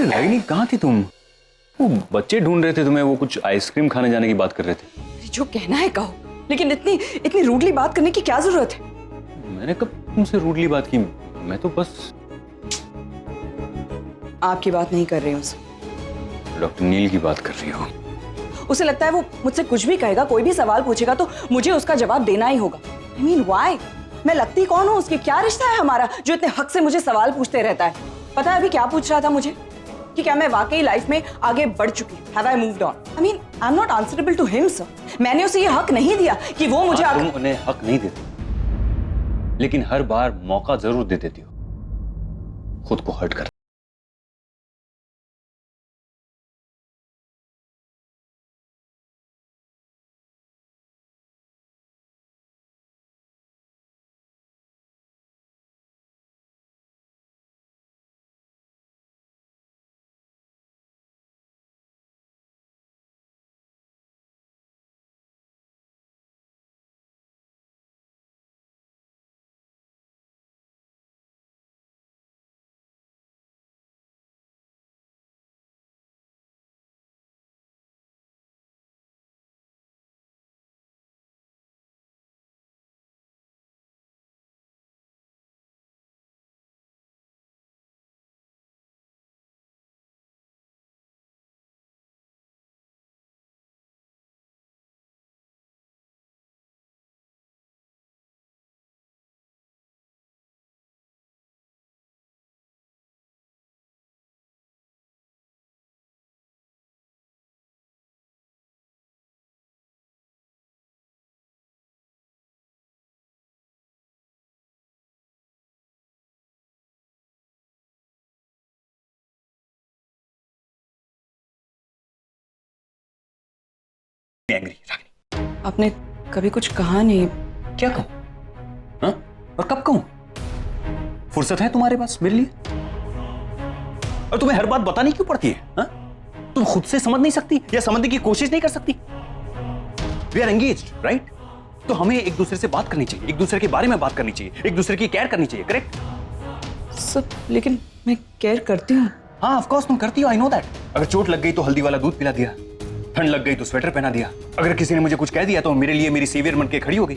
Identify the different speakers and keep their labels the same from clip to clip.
Speaker 1: रागिनी कहाँ थी तुम? वो बच्चे ढूंढ रहे थे तुम्हें, वो कुछ आइसक्रीम खाने जाने की बात कर रहे थे।
Speaker 2: जो कहना है कहो, लेकिन इतनी रूडली बात करने की क्या जरूरत है?
Speaker 1: मैंने कब तुमसे रूडली बात की? मैं तो बस
Speaker 2: आपकी बात नहीं कर रही हूँ,
Speaker 1: डॉक्टर नील की बात कर रही हूँ।
Speaker 2: उसे लगता है वो मुझसे कुछ भी कहेगा, कोई भी सवाल पूछेगा तो मुझे उसका जवाब देना ही होगा। I mean, why? मैं लगती कौन हूँ उसकी? क्या रिश्ता है हमारा जो इतने हक से मुझे सवाल पूछते रहता है? पता है अभी क्या पूछ रहा था मुझे? कि क्या मैं वाकई लाइफ में आगे बढ़ चुकी हूँ? Have I moved on? I mean, I'm not answerable to him, sir. मैंने उसे ये हक नहीं दिया कि वो मुझे
Speaker 1: तुम उन्हें हक नहीं देते, लेकिन हर बार मौका जरूर दे देती हो खुद को हर्ट कर। एंग्री रागिनी,
Speaker 2: आपने कभी कुछ कहा नहीं।
Speaker 1: क्या कहूं? हाँ? और कब कहूं? फुर्सत है तुम्हारे पास मेरे लिए? और तुम्हें हर बात बतानी क्यों पड़ती है? हाँ? तुम खुद से समझ नहीं सकती या समझने की कोशिश नहीं कर सकती? We are engaged, right? तो हमें एक दूसरे से बात करनी चाहिए, एक दूसरे के बारे में बात करनी चाहिए, एक दूसरे की केयर करनी चाहिए, करेक्ट?
Speaker 2: सब, लेकिन मैं केयर करती हूँ।
Speaker 1: हाँ, ऑफ कोर्स तुम करती हो, आई नो दैट। अगर चोट लग गई तो हल्दी वाला दूध पिला दिया, ठंड लग गई तो स्वेटर पहना दिया, अगर किसी ने मुझे कुछ कह दिया तो मेरे लिए मेरी सेवियर बन के खड़ी हो गई।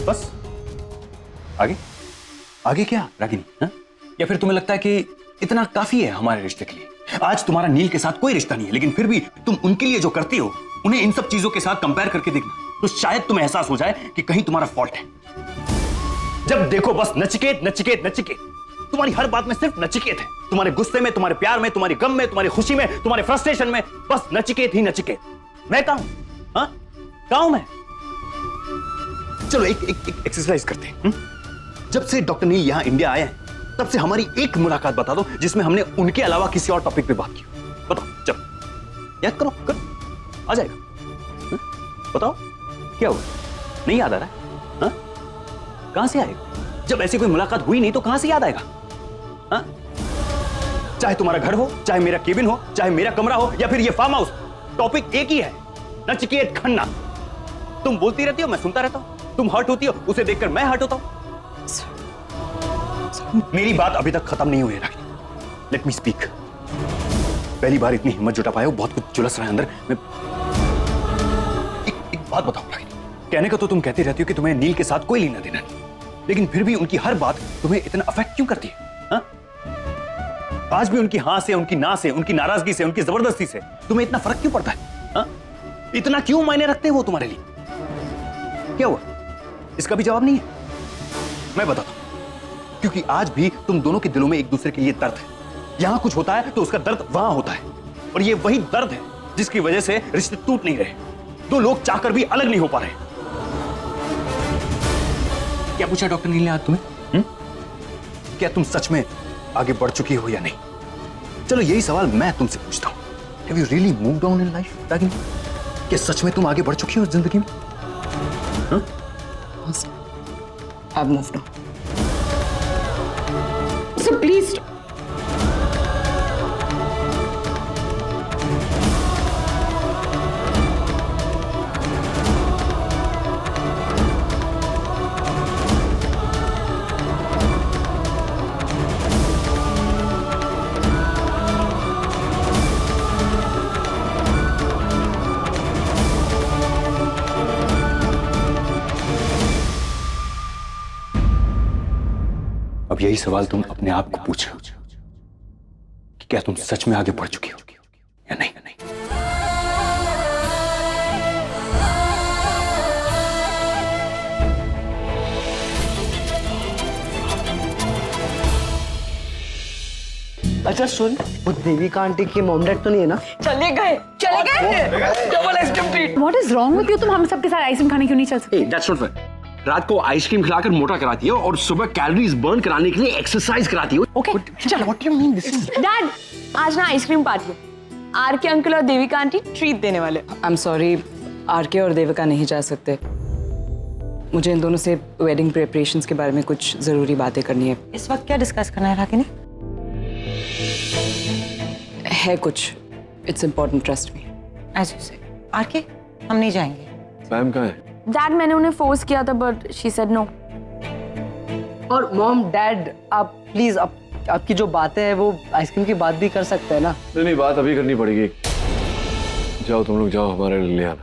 Speaker 1: बस आगे आगे क्या रागिनी? हाँ? या फिर तुम्हें लगता है कि इतना काफी है हमारे रिश्ते के लिए? आज तुम्हारा नील के साथ कोई रिश्ता नहीं है, लेकिन फिर भी तुम उनके लिए जो करती हो उन्हें इन सब चीजों के साथ कंपेयर करके देखना, तो शायद तुम्हें एहसास हो जाए कि कहीं तुम्हारा फॉल्ट है। जब देखो बस नचिकेत नचिकेत नचिकेत, तुम्हारी हर बात में सिर्फ नचिकेत है। तुम्हारे गुस्से में, तुम्हारे प्यार में, तुम्हारे गम में, तुम्हारी खुशी में, तुम्हारे फ्रस्ट्रेशन में, बस नचिकेत ही नचिकेत। मैं कहां हूं? हाँ? कहां हूं मैं? चलो एक एक्सरसाइज करते हैं। जब से डॉक्टर नील यहां इंडिया आए हैं तब से हमारी एक मुलाकात बता दो जिसमें हमने उनके अलावा किसी और टॉपिक पे बात की। बताओ, चलो याद करो, आ जाएगा। बताओ क्या हुआ? नहीं याद आ रहा है? हाँ? कहां से आएगा? जब ऐसी कोई मुलाकात हुई नहीं तो कहां से याद आएगा? हाँ? चाहे तुम्हारा घर हो, चाहे मेरा केबिन हो, चाहे मेरा कमरा हो या फिर ये फार्म हाउस, टॉपिक एक ही है, नचिकेत खन्ना। तुम बोलती रहती हो, मैं सुनता रहता हूं। तुम हर्ट होती हो, उसे देखकर मैं हर्ट होता हूं। मेरी बात अभी तक खत्म नहीं हुई है रागिनी। Let me speak. पहली बार इतनी हिम्मत जुटा पाया हूं, बहुत कुछ झुलस रहा है अंदर। मैं एक बात बताओ रागिनी, कहने का तो तुम कहती रहती हो कि तुम्हें नील के साथ कोई लेना देना नहीं, लेकिन फिर भी उनकी हर बात तुम्हें इतना अफेक्ट क्यों करती है? हा? आज भी उनकी हाँ से, उनकी ना से, उनकी नाराजगी से, उनकी जबरदस्ती से तुम्हें इतना फर्क क्यों पड़ता है? हा? इतना क्यों मायने रखते हैं वो तुम्हारे लिए? क्या हुआ? इसका भी जवाब नहीं है? मैं बताता हूं। क्योंकि आज भी तुम दोनों के दिलों में एक दूसरे के लिए दर्द है। यहां कुछ होता है तो उसका दर्द वहां होता है, और ये वही दर्द है जिसकी वजह से रिश्ते टूट नहीं रहे। दो लोग चाहकर भी अलग नहीं हो पा रहे। क्या पूछा डॉक्टर नील ने आज तुम्हें? क्या तुम सच में आगे बढ़ चुकी हो या नहीं? चलो यही सवाल मैं तुमसे पूछता हूं। Have you really moved on in life, Ragini? क्या सच में तुम आगे बढ़ चुकी हो जिंदगी में?
Speaker 2: I've moved on. So please.
Speaker 1: अब यही सवाल तुम अपने आप को पूछ रहे हो कि क्या तुम सच में आगे बढ़ चुकी हो या नहीं।
Speaker 3: अच्छा सुन, वो देविका आंटी की मॉम डैड तो नहीं है ना?
Speaker 2: चले गए double ice cream treat.
Speaker 4: What is wrong with you? तुम हम सबके साथ आइसक्रीम खाने क्यों नहीं चल सकते?
Speaker 5: That's not fair. रात को आइसक्रीम खिलाकर मोटा कराती है और सुबह कैलोरीज बर्न कराने के लिए एक्सरसाइज कराती है।
Speaker 4: Okay, चलो।
Speaker 5: What do you mean this is?
Speaker 6: Dad, आज ना आइसक्रीम पार्टी है। आर के अंकल और देविका आंटी ट्रीट देने वाले।
Speaker 2: आई एम सॉरी, आरके और देविका नहीं जा सकते। मुझे इन दोनों से वेडिंग प्रिपरेशंस के बारे में कुछ जरूरी बातें करनी है।
Speaker 6: इस वक्त क्या डिस्कस करना है रागिनी?
Speaker 2: है कुछ, इट्स इम्पोर्टेंट, ट्रस्ट मी।
Speaker 6: ऐसे से आर के हम नहीं जाएंगे।
Speaker 5: मैम कहाँ है?
Speaker 6: डैड, मैंने उन्हें फोर्स किया था बट शी सेड नो।
Speaker 3: और मॉम डैड, आप प्लीज आपकी जो बातें हैं वो आइसक्रीम की बात भी कर सकते हैं ना?
Speaker 7: नहीं, बात अभी करनी पड़ेगी। जाओ तुम लोग, जाओ हमारे लिए ले आना।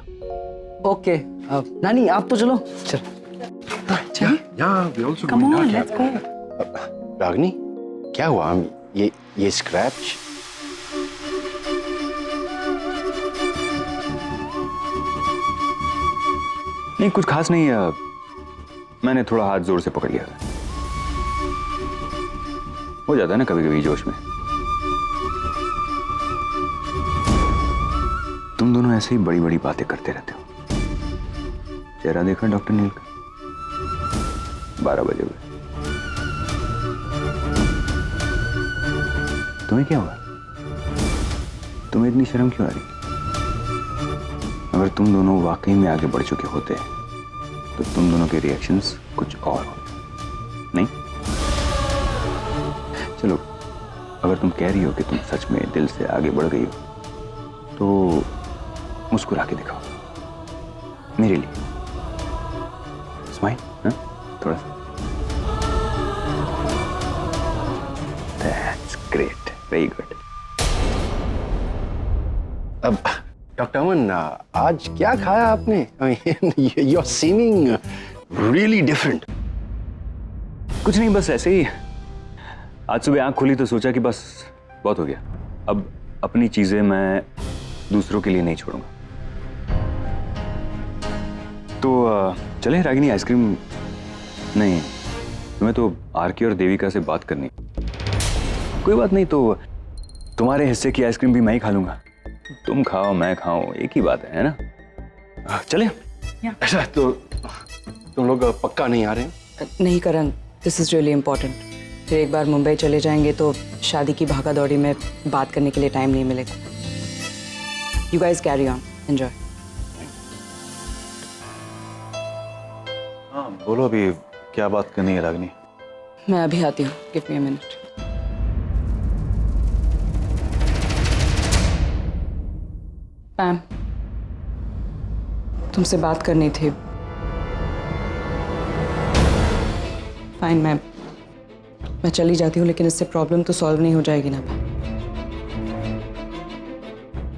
Speaker 3: ओके, नानी आप तो चलो। चल
Speaker 4: Come on, let's go.
Speaker 5: Ragini, क्या हुआ? ये स्क्रैच?
Speaker 1: नहीं, कुछ खास नहीं है। मैंने थोड़ा हाथ जोर से पकड़ लिया था। हो जाता है ना कभी कभी जोश में। तुम दोनों ऐसे ही बड़ी बड़ी बातें करते रहते हो। चेहरा देखा डॉक्टर नील का? 12 बजे हुए। तुम्हें क्या हुआ? तुम्हें इतनी शर्म क्यों आ रही? अगर तुम दोनों वाकई में आगे बढ़ चुके होते तो तुम दोनों के रिएक्शंस कुछ और होते, नहीं? चलो, अगर तुम कह रही हो कि तुम सच में दिल से आगे बढ़ गई हो तो मुस्कुरा के दिखाओ मेरे लिए। स्माइल, हाँ? थोड़ा सा। That's great, very good.
Speaker 5: अब डॉक्टर अमन, आज क्या खाया आपने? You are seeming really different.
Speaker 1: कुछ नहीं, बस ऐसे ही। आज सुबह आंख खुली तो सोचा कि बस बहुत हो गया, अब अपनी चीजें मैं दूसरों के लिए नहीं छोड़ूंगा। तो चले रागिनी, आइसक्रीम? नहीं, तुम्हें तो आरके और देविका से बात करनी। कोई बात नहीं, तो तुम्हारे हिस्से की आइसक्रीम भी मैं ही खा लूंगा। तुम खाओ मैं खाऊं, एक ही बात है ना? चले?
Speaker 5: अच्छा, तो तुम लोग पक्का नहीं आ रहे हैं?
Speaker 2: नहीं करण, दिस इज रियली इम्पोर्टेंट। फिर एक बार मुंबई चले जाएंगे तो शादी की भागा दौड़ी में बात करने के लिए टाइम नहीं मिलेगा। You guys carry on, enjoy.
Speaker 7: हाँ बोलो, अभी क्या बात करनी है रागिनी?
Speaker 2: मैं अभी आती हूँ, गिव मी अ मिनट। पैम, तुमसे बात करनी थी। फाइन, मैं चली जाती हूँ, लेकिन इससे प्रॉब्लम तो सॉल्व नहीं हो जाएगी ना।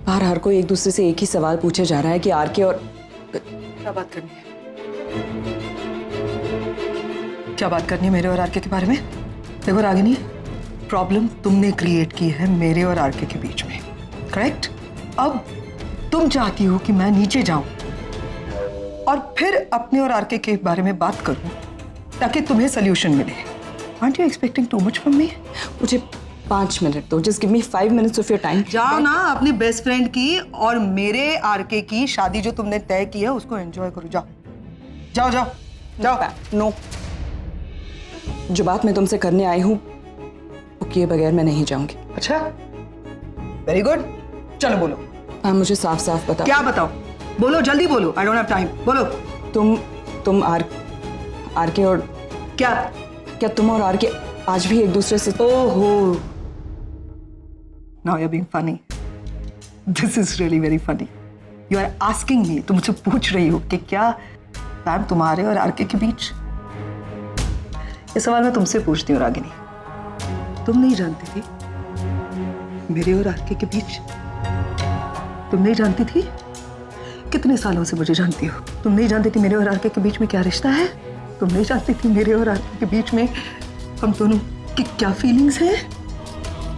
Speaker 2: बाहर हर कोई एक दूसरे से एक ही सवाल पूछे जा रहा है कि आरके और
Speaker 8: क्या बात करनी है? क्या बात करनी है मेरे और आरके के बारे में? देखो रागिनी, प्रॉब्लम तुमने क्रिएट की है मेरे और आरके के बीच में, करेक्ट? अब तुम चाहती हो कि मैं नीचे जाऊं और फिर अपने और आरके के बारे में बात करूं ताकि तुम्हें सोल्यूशन मिले। Aren't you expecting too much from me?
Speaker 2: मुझे 5 मिनट दो, just give me 5 minutes of your time.
Speaker 8: जाओ ना अपनी बेस्ट फ्रेंड की और मेरे आरके की शादी जो तुमने तय की है उसको एंजॉय करो। जाओ जाओ जाओ जाओ।
Speaker 2: नो, जो बात मैं तुमसे करने आई हूँ वो किए बगैर मैं नहीं जाऊंगी।
Speaker 8: अच्छा, वेरी गुड, चलो बोलो।
Speaker 2: हाँ, मुझे साफ साफ बताओ।
Speaker 8: क्या बताओ? बोलो, जल्दी बोलो, आई डोंट हैव टाइम। बोलो।
Speaker 2: तुम आरके और क्या तुम और आरके आज भी एक दूसरे से?
Speaker 8: ओहो, now you are being funny. This is really very funny. You are asking me, तुम मुझसे पूछ रही हो कि क्या पैम तुम्हारे और आरके के बीच? ये सवाल मैं तुमसे पूछती हूँ रागिनी, तुम नहीं जानती थी मेरे और आरके के बीच? तुम नहीं जानती थी? कितने सालों से मुझे जानती हो? तुम नहीं जानती थी मेरे और आरके के बीच में क्या रिश्ता है? तुम नहीं जानती थी मेरे और आरके के बीच में हम दोनों की क्या फीलिंग्स हैं?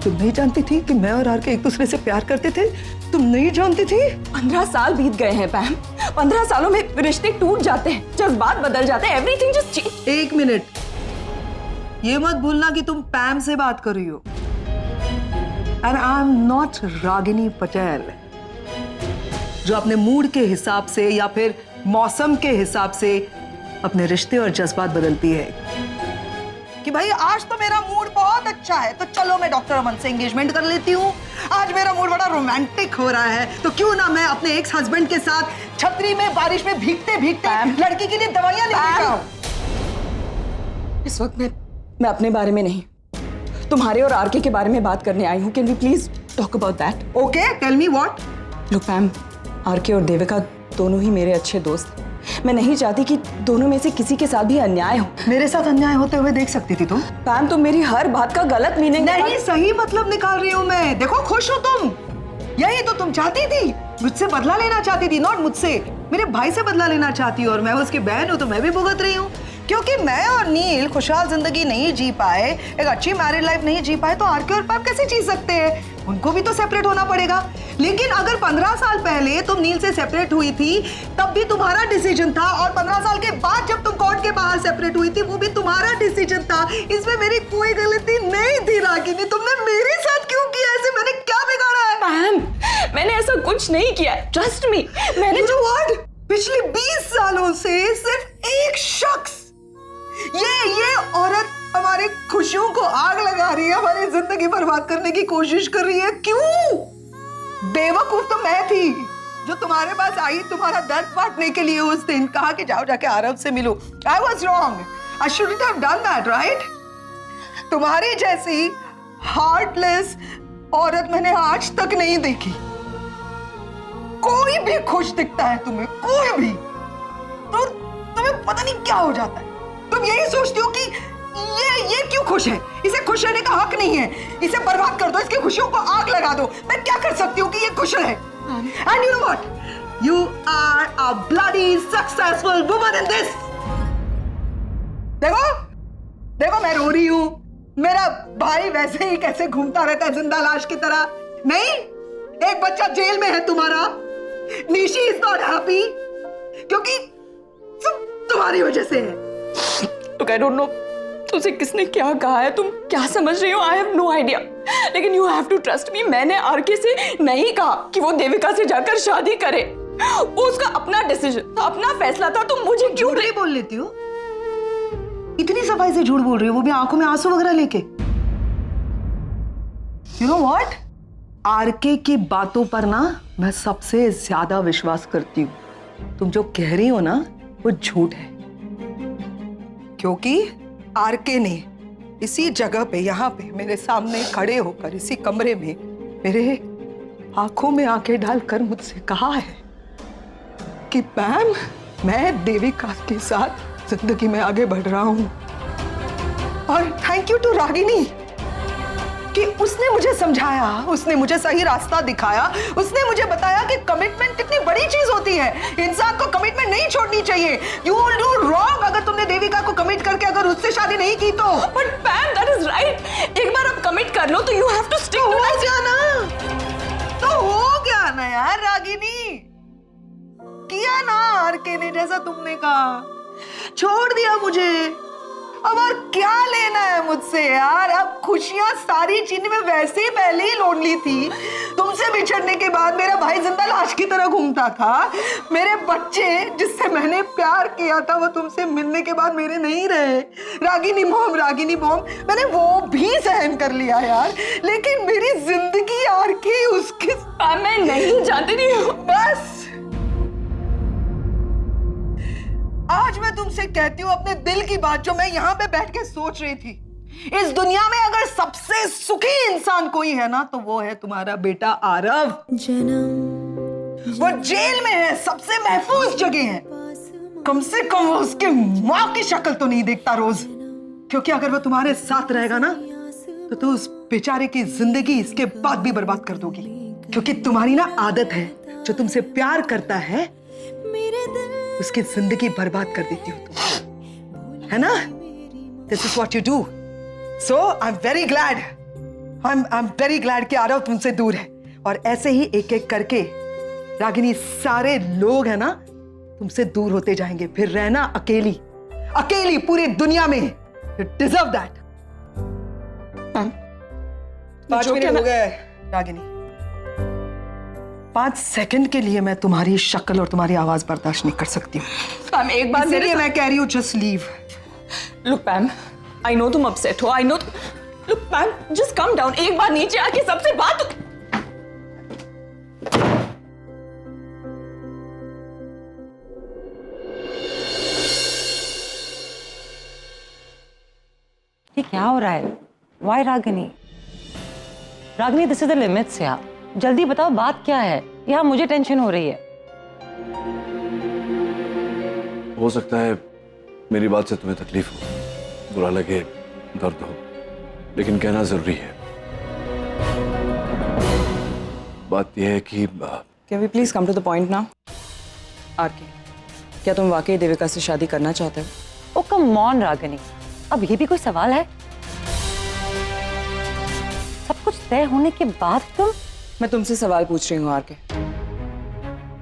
Speaker 8: तुम नहीं जानती थी कि मैं और आरके एक दूसरे से प्यार करते थे? तुम नहीं जानती थी?
Speaker 2: 15 साल बीत गए हैं पैम। 15 सालों में रिश्ते टूट जाते हैं, जज्बात बदल जाते हैं, एवरीथिंग जस्ट चेंज।
Speaker 8: एक मिनट, ये मत भूलना कि तुम पैम से बात कर रही हो। And I am not Ragini Patel, जो अपने मूड के हिसाब से या फिर मौसम के हिसाब से अपने रिश्ते और जज्बात बदलती है। कि भाई आज तो मेरा मूड बहुत अच्छा है, तो चलो मैं डॉक्टर अमन से एंगेजमेंट कर लेती हूँ। आज मेरा मूड बड़ा रोमांटिक हो रहा है, तो क्यों ना मैं अपने एक्स हस्बैंड के साथ छतरी में बारिश में भीगते भीगते लड़की के लिए दवाइयां लेके जाऊं।
Speaker 2: इस वक्त मैं अपने बारे में नहीं, तुम्हारे और आरके के बारे में बात करने आई हूँ। Can we please talk about that?
Speaker 8: Okay, tell me what.
Speaker 2: Look Pam, RK और देविका दोनों ही मेरे अच्छे दोस्त हैं। मैं नहीं चाहती कि दोनों में से किसी के साथ भी अन्याय हो।
Speaker 8: मेरे साथ अन्याय होते हुए देख सकती थी तुम?
Speaker 2: पैम, तुम मेरी हर बात का गलत मीनिंग
Speaker 8: नहीं, सही मतलब निकाल रही हूँ मैं। देखो, खुश हो तुम, यही तो तुम चाहती थी। मुझसे बदला लेना चाहती थी, नॉट मुझसे, मेरे भाई से बदला लेना चाहती हो। और मैं उसकी बहन हूँ तो मैं भी भुगत रही हूँ। क्योंकि मैं और नील खुशहाल जिंदगी नहीं जी पाए, एक अच्छी मैरिड लाइफ नहीं जी पाए, तो आरके और पैम कैसे जी सकते हैं? उनको भी तो सेपरेट होना पड़ेगा। लेकिन अगर 15 साल पहले तुम नील से सेपरेट हुई थी, तब भी तुम्हारा डिसीजन था, और 15 साल के बाद जब तुम कोर्ट के बाहर सेपरेट हुई थी, वो भी तुम्हारा डिसीजन था। इसमें मेरी कोई गलती नहीं थी रागिनी। तुमने मेरे साथ क्यों किया ऐसे? मैंने क्या बिगाड़ा है?
Speaker 2: पैम, मैंने ऐसा कुछ नहीं किया, ट्रस्ट मी। मैंने
Speaker 8: जो वर्ड पिछले 20 सालों से सिर्फ एक शख्स, ये औरत हमारी खुशियों को आग लगा रही है, हमारी जिंदगी बर्बाद करने की कोशिश कर रही है। क्यों? बेवकूफ तो मैं थी जो तुम्हारे पास आई तुम्हारा दर्द बांटने के लिए उस दिन, कहा कि जाओ जाके आरव से मिलो। I was wrong. I shouldn't have done that, right? तुम्हारी जैसी हार्टलेस औरत मैंने आज तक नहीं देखी। कोई भी खुश दिखता है तुम्हें, कोई भी, तो तुम्हें पता नहीं क्या हो जाता है। तुम यही सोचती हो कि ये क्यों खुश है, इसे खुश रहने का हक नहीं है, इसे बर्बाद कर दो, इसकी खुशियों को आग लगा दो। मैं क्या कर सकती हूँ कि ये खुश रहे? And you know what? You are a bloody successful woman in this. देखो मैं रो रही हूँ। मेरा भाई वैसे ही कैसे घूमता रहता है जिंदा लाश की तरह। नहीं, एक बच्चा जेल में है तुम्हारा। निशी इज नॉट हैप्पी क्योंकि तुम्हारी वजह से है।
Speaker 2: Look, I don't know तुझे किसने क्या कहा है, तुम क्या समझ रही हो? I have no idea. लेकिन you have to trust me. मैंने आरके से नहीं कहा कि वो देविका से जाकर शादी करे। उसका अपना डिसीजन था, अपना फैसला था, तो मुझे क्यों
Speaker 8: झूठ बोल लेती हो? इतनी सफाई से झूठ बोल रही हो, वो भी आंखों में आंसू वगैरह लेके। You know what? आरके की बातों पर ना मैं सबसे ज्यादा विश्वास करती हूँ। तुम जो कह रही हो ना वो झूठ है, क्योंकि आरके ने इसी जगह पे, यहाँ पे मेरे सामने खड़े होकर इसी कमरे में मेरे आंखों में आंखें डालकर मुझसे कहा है कि पैम, मैं देविका के साथ जिंदगी में आगे बढ़ रहा हूं। और थैंक यू टू रागिनी कि उसने मुझे समझाया, उसने मुझे सही रास्ता दिखाया, उसने मुझे बताया कि कमिटमेंट कितनी बड़ी चीज होती है। इंसान को कमिटमेंट नहीं छोड़नी चाहिए। यू विल डू रॉन्ग अगर तुमने देविका को कमिट करके अगर उससे शादी नहीं की तो।
Speaker 2: But Pam, that is right. एक बार आप कमिट कर लो तो you have to stick to
Speaker 8: हो गया ना, तो हो गया ना यार रागिनी। किया ना आरके ने जैसा तुमने कहा, छोड़ दिया मुझे। अब और क्या लेना है मुझसे यार? अब खुशियां सारी चीजें में वैसे ही पहले ही लोनली थी। तुमसे बिछड़ने के बाद मेरा भाई जिंदा लाश की तरह घूमता था। मेरे बच्चे जिससे मैंने प्यार किया था वो तुमसे मिलने के बाद मेरे नहीं रहे। रागिनी मॉम, मैंने वो भी सहन कर लिया यार, लेकिन मेरी जिंदगी आरके उसके
Speaker 2: मैं नहीं जानती थी।
Speaker 8: बस आज मैं तुमसे कहती हूँ अपने दिल की बात, जो मैं यहाँ पे बैठ के सोच रही थी। इस दुनिया में अगर सबसे सुखी इंसान कोई है ना तो वो है तुम्हारा बेटा आरव। वो जेल में है, सबसे महफूज जगह है। कम से कम वो उसकी माँ की शक्ल तो नहीं देखता रोज, क्योंकि अगर वो तुम्हारे साथ रहेगा ना तो तू उस बेचारे की जिंदगी इसके बाद भी बर्बाद कर दोगी। क्योंकि तुम्हारी ना आदत है, जो तुमसे प्यार करता है उसकी जिंदगी बर्बाद कर देती हो तुम, है ना? This is what you do. So I am very glad, I am very glad कि आरव तुमसे दूर है। और ऐसे ही एक एक करके रागिनी सारे लोग है ना तुमसे दूर होते जाएंगे, फिर रहना अकेली अकेली पूरी दुनिया में। You deserve that. 5 मिनट हो गए रागिनी। 5 सेकंड के लिए मैं तुम्हारी शक्ल और तुम्हारी आवाज बर्दाश्त नहीं कर सकती हूँ।
Speaker 2: पैम एक बार
Speaker 8: इसलिए मैं कह रही हूँ just leave.
Speaker 2: Look पैम, I know तुम अपसेट हो, I know. Look पैम, just come down, एक बार नीचे आके सबसे बात।
Speaker 9: ये क्या हो रहा है? Why Ragini? Ragini, this is the limits यार। जल्दी बताओ बात क्या है? यहाँ मुझे टेंशन हो रही है।
Speaker 7: हो सकता है मेरी बात से तुम्हें तकलीफ हो, बुरा लगे, दर्द हो, लेकिन कहना जरूरी है। बात यह है कि
Speaker 2: can we please come to the point now? RK, क्या तुम वाकई देविका से शादी करना चाहते हो?
Speaker 9: ओ कम ऑन रागिनी, अब ये भी कोई सवाल है? सब कुछ तय होने के बाद तुम?
Speaker 2: मैं तुमसे सवाल पूछ रही हूँ आरके,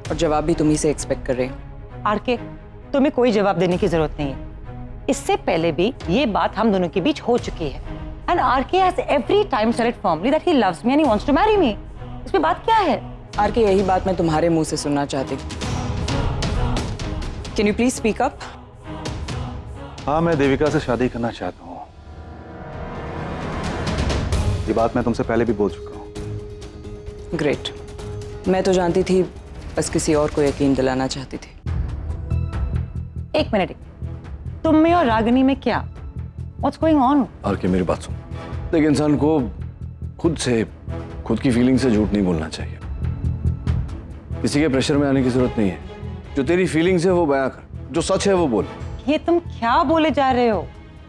Speaker 2: और जवाब भी तुम्ही से एक्सपेक्ट कर रही हूँ।
Speaker 9: आरके, तुम्हें कोई जवाब देने की जरूरत नहीं है। इससे पहले भी ये बात हम दोनों के बीच हो चुकी है। And RK has every time said firmly that he loves me and he wants to marry me. इसमें बात क्या है?
Speaker 2: आरके, यही बात मैं तुम्हारे मुंह से सुनना चाहती हूँ। Can you please speak up?
Speaker 1: हाँ, मैं देविका से शादी करना चाहता हूँ। ये बात मैं तुमसे पहले भी बोल चुका हूँ।
Speaker 2: ग्रेट। मैं तो जानती थी, बस किसी और को यकीन दिलाना चाहती थी।
Speaker 9: एक मिनट, तुम में और रागिनी में क्या? What's going on?
Speaker 7: आरके मेरी बात सुन। देख, इंसान को खुद की फीलिंग से झूठ नहीं बोलना चाहिए। किसी के प्रेशर में आने की जरूरत नहीं है। जो तेरी फीलिंग्स है वो बयां कर, जो सच है वो बोल।
Speaker 9: ये तुम क्या बोले जा रहे हो?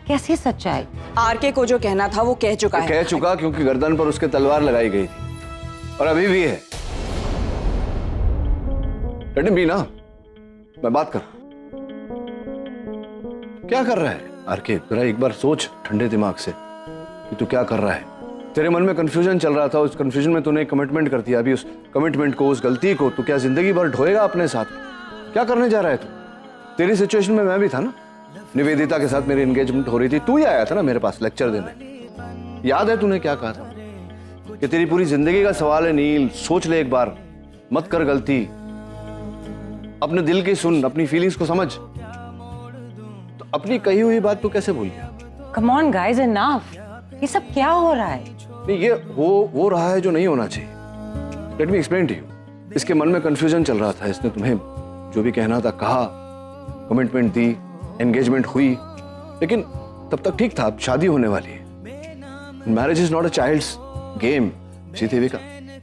Speaker 9: कैसी सच्चाई?
Speaker 2: आरके को जो कहना था वो कह चुका है।
Speaker 7: कह चुका क्योंकि गर्दन पर उसके तलवार लगाई गई थी, और अभी भी है। लेट हिम बी ना, मैं बात कर। क्या कर रहा है आरके? जरा एक बार सोच ठंडे दिमाग से कि तू क्या कर रहा है। तेरे मन में कंफ्यूजन चल रहा था, उस कंफ्यूजन में तूने कमिटमेंट कर दिया। अभी उस कमिटमेंट को, उस गलती को तू क्या जिंदगी भर ढोएगा अपने साथ? क्या करने जा रहा है तू? तेरी सिचुएशन में मैं भी था ना। निवेदिता के साथ मेरी एंगेजमेंट हो रही थी, तू ही आया था ना मेरे पास लेक्चर देने। याद है तूने क्या कहा था कि तेरी पूरी जिंदगी का सवाल है नील, सोच ले एक बार, मत कर गलती, अपने दिल की सुन, अपनी फीलिंग्स को समझ। तो अपनी कही हुई बात तू कैसे भूल गया?
Speaker 9: Come on guys, enough. ये सब क्या हो रहा है?
Speaker 7: नहीं, ये हो रहा है जो नहीं होना चाहिए। Let me explain to you. इसके मन में कंफ्यूजन चल रहा था, इसने तुम्हें जो भी कहना था कहा, कमिटमेंट दी, एंगेजमेंट हुई, लेकिन तब तक ठीक था। अब शादी होने वाली है। Marriage is not a child's game Devika,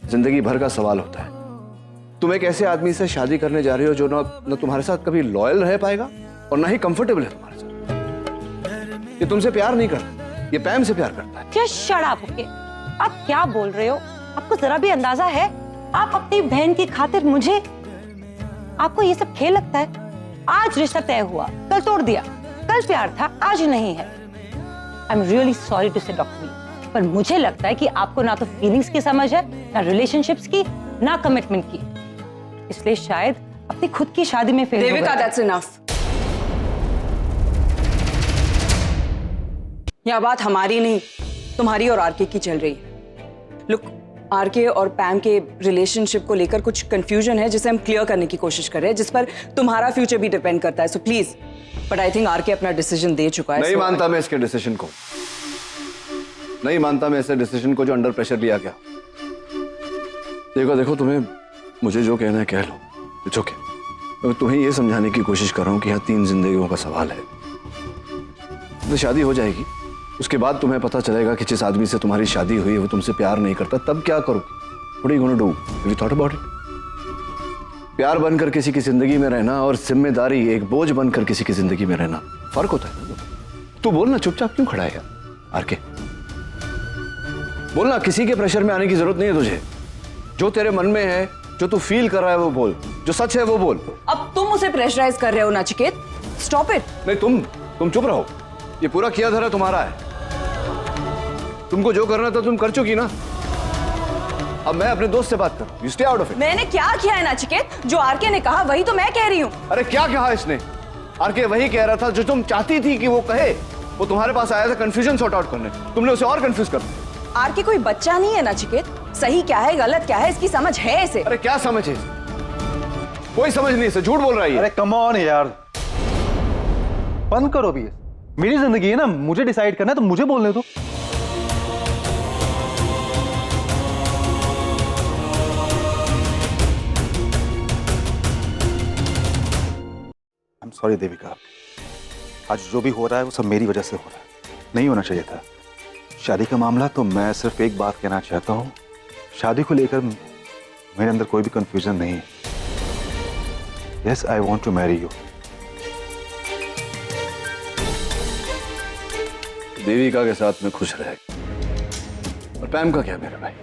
Speaker 7: जिंदगी भर का सवाल होता है। तुम एक ऐसे आदमी से शादी करने जा रही हो जो ना तुम्हारे साथ कभी लॉयल रह पाएगा और ना ही कंफर्टेबल है तुम्हारे साथ। ये तुमसे प्यार नहीं करता, ये पैम से प्यार करता है।
Speaker 9: Just shut up, okay? आप क्या बोल रहे हो? आपको जरा भी अंदाजा है? आप अपनी बहन की खातिर मुझे, आपको ये सब खेल लगता है? आज रिश्ता तय हुआ, कल तोड़ दिया। कल प्यार था, आज नहीं है। I am really sorry to say doctor, पर मुझे लगता है कि आपको ना तो फीलिंग्स की समझ है, ना रिलेशनशिप्स की, ना कमिटमेंट की। इसलिए शायद अपनी खुद की शादी में फेल हो
Speaker 2: देविका,
Speaker 9: गए।
Speaker 2: That's enough. यह बात हमारी नहीं, तुम्हारी और आरके की चल रही है। लुक, आरके और पैम के रिलेशनशिप को लेकर कुछ कंफ्यूजन है जिसे हम क्लियर करने की कोशिश कर रहे हैं, जिस पर तुम्हारा फ्यूचर भी डिपेंड करता है। So please, but I think RK अपना डिसीजन दे चुका है।
Speaker 7: नहीं मानता मैं इसके डिसीजन को, नहीं मानता मैं ऐसे डिसीजन को जो अंडर प्रेशर लिया गया। देखो तुम्हें मुझे जो कहना है कह लो, इट्स ओके। मैं तुम्हें ये समझाने की कोशिश कर रहा हूँ कि यहाँ 3 जिंदगियों का सवाल है। तो शादी हो जाएगी, उसके बाद तुम्हें पता चलेगा कि जिस आदमी से तुम्हारी शादी हुई है वो तुमसे प्यार नहीं करता, तब क्या करोगे? What are you gonna do? Have you thought about it? प्यार बनकर किसी की जिंदगी में रहना और जिम्मेदारी, एक बोझ बनकर किसी की जिंदगी में रहना, फर्क होता है। तू बोलना, चुपचाप क्यों खड़ा है यार? आरके बोलना, किसी के प्रेशर में आने की जरूरत नहीं है तुझे। जो तेरे मन में है, जो तू फील कर रहा है वो बोल, जो सच है वो बोल।
Speaker 2: अब तुम उसे प्रेशराइज कर रहे हो नचिकेत, स्टॉप इट।
Speaker 7: नहीं, तुम चुप रहो। ये पूरा किया धरा तुम्हारा है। तुमको जो करना था तुम कर चुकी ना। अब मैं अपने दोस्त से बात करूं। You stay out of it.
Speaker 2: मैंने क्या किया है नचिकेत? जो आरके ने कहा वही तो मैं कह रही हूँ।
Speaker 7: अरे क्या कहा इसने? आरके वही कह रहा था जो तुम चाहती थी कि वो कहे। वो तुम्हारे पास आया था कंफ्यूजन सॉर्ट आउट करने, तुमने उसे और कंफ्यूज कर दिया।
Speaker 2: आरके कोई बच्चा नहीं है नचिकेत। सही क्या है गलत क्या है इसकी समझ है इसे।
Speaker 7: अरे क्या समझ है? कोई समझ नहीं, इसे झूठ बोल रहा है।
Speaker 1: अरे कम ऑन यार, बंद करो भी। मेरी जिंदगी है ना, मुझे डिसाइड करना है तो मुझे बोलने दो। आई एम सॉरी देविका, आज जो भी हो रहा है वो सब मेरी वजह से हो रहा है, नहीं होना चाहिए था। शादी का मामला तो मैं सिर्फ एक बात कहना चाहता हूँ, शादी को लेकर मेरे अंदर कोई भी कंफ्यूजन नहीं है। Yes, I want to marry you.
Speaker 7: Devika के साथ में खुश रहे, और पैम का क्या मेरा भाई?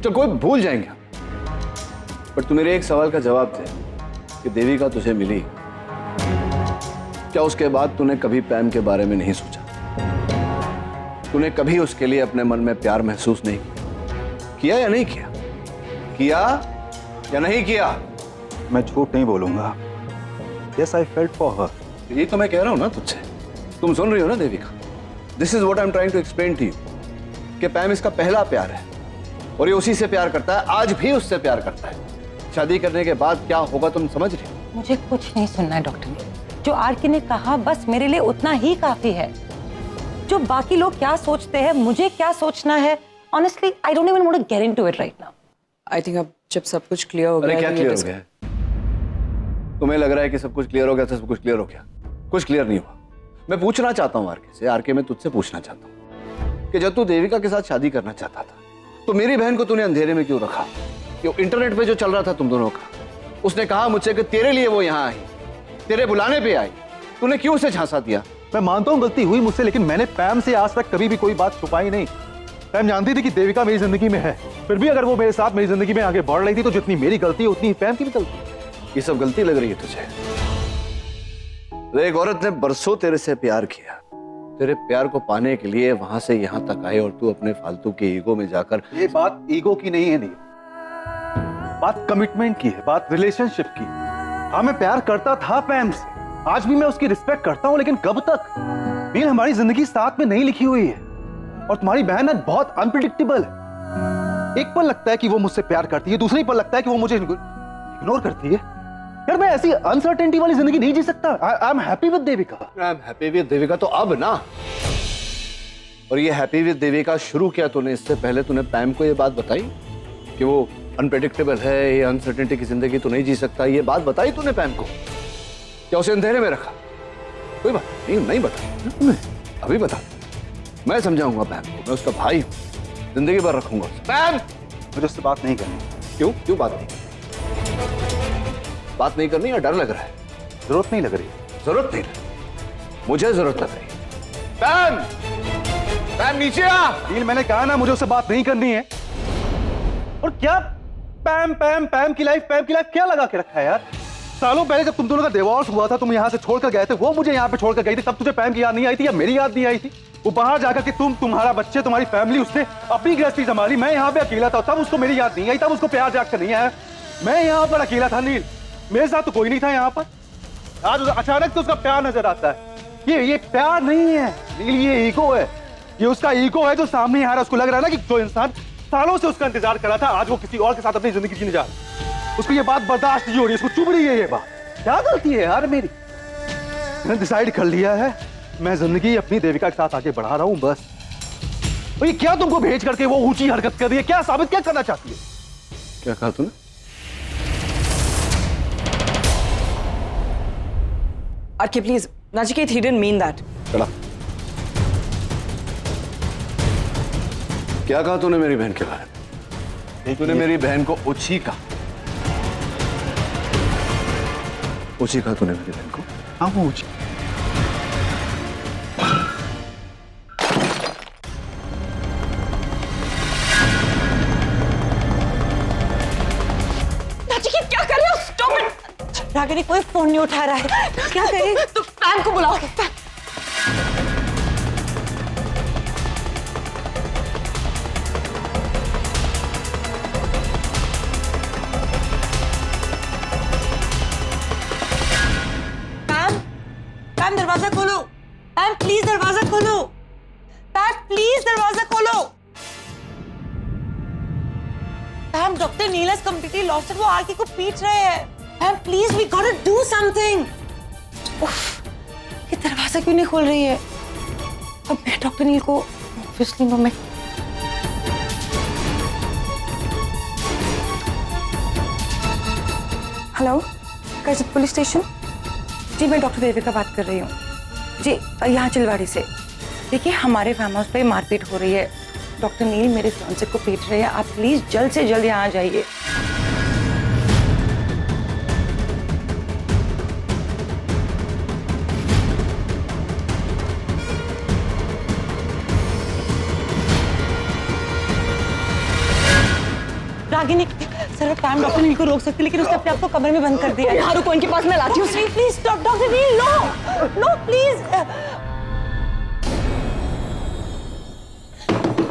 Speaker 7: चल कोई भूल जाएंगे, पर तू मेरे एक सवाल का जवाब दे कि देविका तुझे मिली, क्या उसके बाद तूने कभी पैम के बारे में नहीं सोचा? तूने कभी उसके लिए अपने मन में प्यार महसूस नहीं किया या नहीं किया? किया या नहीं किया?
Speaker 1: मैं झूठ नहीं बोलूंगा। Yes, I felt for her.
Speaker 7: ये तो मैं कह रहा हूं ना तुझसे, तुम सुन रही हो ना Devika? This is what I am trying to explain to you कि पैम इसका पहला प्यार है और ये उसी से प्यार करता है, आज भी उससे प्यार करता है। शादी करने के बाद क्या होगा तुम समझ रही हो?
Speaker 9: मुझे कुछ नहीं सुनना है डॉक्टर। जो आरके ने कहा बस मेरे लिए उतना ही काफी है। जो बाकी लोग क्या सोचते हैं, मुझे क्या सोचना है, honestly I don't even want to get into it right now.
Speaker 2: I think अब जब सब कुछ क्लियर हो गया।
Speaker 7: अरे क्या क्लियर हो गया? तुम्हें लग रहा है कि सब कुछ क्लियर हो गया, सब कुछ क्लियर हो गया? कुछ क्लियर नहीं हुआ। मैं पूछना चाहता हूँ आरके से, आरके मैं तुझसे पूछना चाहता हूँ कि जब तू देविका के साथ शादी करना चाहता था तो मेरी बहन को तूने अंधेरे में क्यों रखा? क्यों इंटरनेट पे जो चल रहा था तुम दोनों का, उसने कहा मुझसे कि तेरे लिए वो यहाँ आई, तेरे बुलाने पे आई, तूने क्यों उसे झांसा दिया?
Speaker 1: मैं मानता हूँ गलती हुई मुझसे, लेकिन मैंने पैम से आज तक कभी भी कोई बात छुपाई नहीं। पैम जानती थी कि देविका मेरी जिंदगी में है, फिर भी अगर वो मेरे साथ मेरी जिंदगी में आगे बढ़ रही थी तो जितनी मेरी गलती है उतनी ही पैम की भी गलती।
Speaker 7: ये सब गलती लग रही है तुझे? एक औरत ने बरसों तेरे से प्यार किया, तेरे प्यार को पाने के लिए वहां से यहां तक आए और तू अपने फालतू के ईगो में जाकर।
Speaker 1: ये बात ईगो की नहीं है, नहीं, बात कमिटमेंट की है, बात रिलेशनशिप की। हाँ, मैं प्यार करता था पैम से, आज भी मैं उसकी रिस्पेक्ट करता हूं, लेकिन कब तक? नील, हमारी जिंदगी साथ में नहीं लिखी हुई है और तुम्हारी बहन है बहुत अनप्रिडिक्टेबल है। एक पल लगता है कि वो मुझसे प्यार करती है, दूसरी पल लगता है कि वो मुझे इग्नोर करती है। यार मैं ऐसी अनसर्टेनिटी वाली जिंदगी नहीं जी सकता। I am happy with Devika.
Speaker 7: I am happy with Devika तो अब ना, और ये हैप्पी विद देविका शुरू किया तूने, इससे पहले तूने पैम को ये बात बताई कि वो अनप्रेडिक्टेबल है, ये अनसर्टेनिटी की जिंदगी तो नहीं जी सकता? ये बात बताई तूने पैम को? क्या उसे अंधेरे में रखा? कोई बात नहीं बता, अभी बता, मैं समझाऊंगा पैम को, मैं उसका भाई हूं, जिंदगी भर रखूंगा उसे। पैम,
Speaker 1: मुझे उससे बात नहीं करनी।
Speaker 7: क्यों क्यों बात नहीं करनी या डर लग रहा है?
Speaker 1: जरूरत नहीं लग रही।
Speaker 7: जरूरत नहीं लग, मुझे जरूरत लग रही है। पैम, पैम नीचे आ।
Speaker 1: नील, मैंने कहा ना मुझे उससे बात नहीं करनी है। और क्या पैम पैम पैम की लाइफ क्या लगा के रखा है यार? सालों पहले जब तुम दोनों का डिवोर्स हुआ था, तुम यहाँ से छोड़कर गए थे, वो मुझे यहाँ पे छोड़कर गई थी, तब तुझे पैम की याद नहीं आई थी या मेरी याद नहीं आई थी? वो बाहर जाकर के तुम्हारा बच्चे, तुम्हारी फैमिली, उसने अपनी गृहस्थी संभाली, मैं यहाँ पे अकेला था, तब उसको मेरी याद नहीं आई, तब उसको प्यार जाग कर नहीं आया। मैं यहाँ पर अकेला था नील, मेरे साथ तो कोई नहीं था यहाँ पर। आज अचानक तो उसका प्यार नजर आता है। ये प्यार नहीं है नील, ये ईगो है। ये उसका ईगो है जो सामने आ रहा है। उसको लग रहा है ना कि जो इंसान सालों से उसका इंतजार कर रहा था, आज वो किसी और के साथ अपनी जिंदगी जीने जा रहा है। उसको ये बात बर्दाश्त नहीं हो रही, उसको चुभ रही है ये बात। क्या गलती है यार मेरी? मैंने डिसाइड कर लिया है, मैं जिंदगी अपनी देविका के साथ आगे बढ़ा रहा हूं बस। और ये क्या तुमको भेज करके वो ऊंची हरकत कर रही है? क्या साबित क्या करना चाहती है?
Speaker 7: क्या कहा तूने?
Speaker 2: RK please, Nachiket, he didn't mean that.
Speaker 7: चला। क्या कहा तूने मेरी बहन के बारे में? तूने मेरी बहन को ऊंची कहा? ऊंची कहा तूने मेरी बहन को?
Speaker 1: हाँ, वो ऊंची।
Speaker 2: नचिकेत क्या कर रहे हो? Stop it!
Speaker 9: रागिनी कोई फोन नहीं उठा रहा है, क्या करें?
Speaker 2: तो पैम को बुलाओ।
Speaker 9: प्लीज दरवाजा खोलो। Ma'am doctor Neel has completely lost it, वो आरके को पीट रहे हैं। Ma'am please we got to do something. ये दरवाजा क्यों नहीं खोल रही है? अब मैं डॉक्टर नील को ऑब्वियसली नो मैं
Speaker 2: हेलो, कर्जत पुलिस स्टेशन। जी मैं डॉक्टर देविका बात कर रही हूँ जी, यहाँ चिलवाड़ी से। देखिए हमारे फार्म हाउस पे मारपीट हो रही है, डॉक्टर नील मेरे फियांसे को पीट रहे हैं, आप प्लीज जल्द से जल्द यहाँ आ जाइए।
Speaker 9: रागिनी सर पैम डॉक्टर नील को रोक सकती, लेकिन उसने अपने आप को कमरे में बंद कर दिया है।
Speaker 2: यहाँ रुको, इनके पास मैं लाती हूँ।
Speaker 9: Please stop doctor Neil, no no please.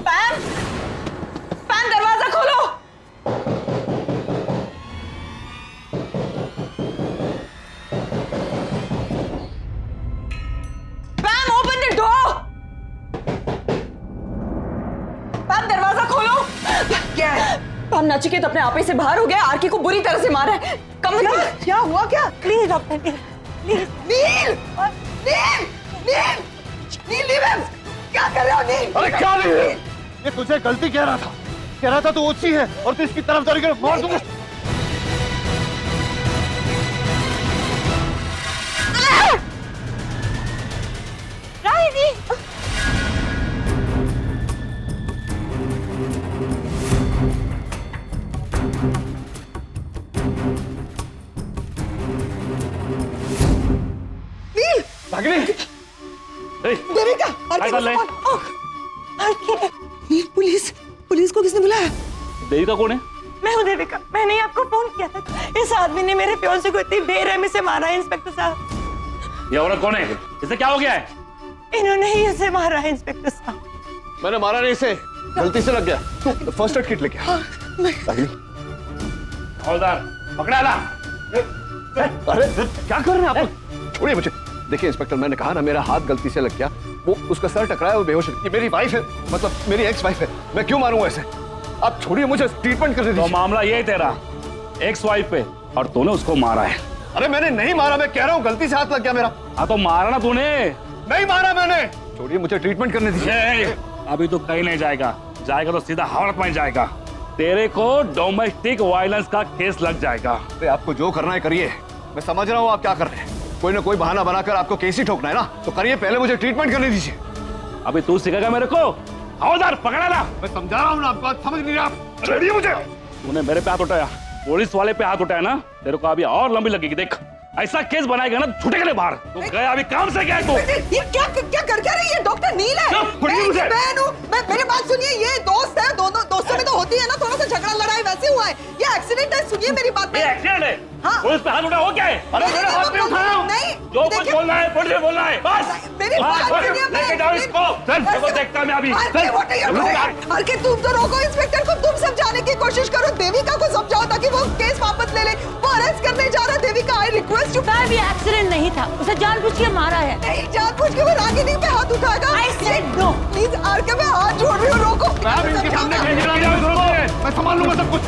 Speaker 2: Pam, Pam दरवाजा खोलो। Pam open the door. Pam दरवाजा खोलो। क्या है? पैम नचिकेत अपने आपे से बाहर हो गया, आरके को बुरी तरह से मारा है। क्या हुआ क्या?
Speaker 9: Please doctor Neil please.
Speaker 2: Neil, Neil, Neil, Neil, Neil, क्या कर रहे हो नील?
Speaker 7: अरे क्या नहीं है? ये तुझे गलती कह रहा था तू ओछी है और तू इसकी तरफदारी कर, मार दूंगा।
Speaker 9: रागिनी
Speaker 2: देविका, नील, पुलिस, पुलिस को किसने बुलाया?
Speaker 1: देविका कौन है?
Speaker 9: मैं हूँ देविका, मैंने ही आपको फोन किया था। इस आदमी ने मेरे फियांसे को इतनी बेरहमी से मारा है इंस्पेक्टर साहब।
Speaker 1: ये औरत कौन है? इसे क्या हो गया है?
Speaker 9: इन्होंने ही उसे मारा है इंस्पेक्टर साहब।
Speaker 7: मैंने मारा नहीं इसे, गलती से लग गया। तू फर्स्ट एड किट लेके आ।
Speaker 1: हवलदार पकड़ा ला।
Speaker 7: अरे क्या कर रहे हैं आप? छोड़िए मुझे। देखिए इंस्पेक्टर, मैंने कहा ना मेरा हाथ गलती से लग गया, वो उसका सर टकराया, वो बेहोश है। ये मेरी वाइफ है, मतलब मेरी एक्स वाइफ है, मैं क्यों मारूंगा ऐसे? आप छोड़िए मुझे, ट्रीटमेंट कर दीजिए।
Speaker 1: तो मामला ये है तेरा एक्स वाइफ पे, और तूने उसको मारा है।
Speaker 7: अरे मैंने नहीं मारा, मैं कह रहा हूँ गलती से हाथ लग गया मेरा।
Speaker 1: हाँ तो मारा ना तूने।
Speaker 7: नहीं मारा मैंने। छोड़िए मुझे, ट्रीटमेंट करने दीजिए।
Speaker 1: अभी तो कहीं नहीं जाएगा, जाएगा तो सीधा हावड़ा में जाएगा। तेरे को डोमेस्टिक वायलेंस का केस लग जाएगा।
Speaker 7: अरे आपको जो करना है करिए, मैं समझ रहा हूँ आप क्या कर रहे हैं। कोई ना कोई बहाना बनाकर आपको केस ही ठोकना है ना, तो करिए, पहले मुझे ट्रीटमेंट करने दीजिए।
Speaker 1: अभी तू सिखाएगा मेरे को? हवलदार पकड़ा ला।
Speaker 7: मैं समझा रहा हूँ ना आपको, समझ नहीं रहे आप। छोड़िए मुझे।
Speaker 1: तूने मेरे पे हाथ उठाया, पुलिस वाले पे हाथ उठाया ना, तेरे को अभी और लंबी लगेगी। देख ऐसा केस बनाएगा ना, छूटेगा नहीं बाहर। तू गया अभी काम से गया तू।
Speaker 2: ये क्या क्या कर रही है? डॉक्टर नील है, मैं
Speaker 1: मुझे
Speaker 2: बहन हूँ। मेरी बात सुनिए, ये दोस्त है, दोनों दोस्तों में तो होती है ना थोड़ा सा झगड़ा लड़ाई, वैसे हुआ है। ये एक्सीडेंट है, सुनिए मेरी बात।
Speaker 1: ये एक्सीडेंट है?
Speaker 2: हाँ।
Speaker 1: पुलिस पे हाथ उठा हो क्या है? अरे मेरे हाथ पे उठाया हूँ।
Speaker 2: नहीं,
Speaker 1: जो कुछ बोलना है पुलिस से बोलना है, बस।
Speaker 2: मेरी बात सुनिए,
Speaker 1: लेके जाओ इसको। चल देखो, देखता मैं अभी।
Speaker 2: अरे तुम तो रोको इंस्पेक्टर को, तुम समझाने की कोशिश करो, देविका को समझाओ ताकि वो केस वापस ले ले। वो अरेस्ट करने जा रहा है। Devika, I request you.
Speaker 9: Ma'am ये एक्सीडेंट नहीं था, उसे जानबूझ के मारा है।
Speaker 2: नहीं, जानबूझ के वो रागिनी पे हाथ उठाएगा।
Speaker 9: I said no।
Speaker 2: Please RK, मैं हाथ जोड़ रही हूँ, रोको।
Speaker 7: इनके सामने कहीं जाने की जरूरत नहीं है, मैं संभाल लूंगा सब कुछ।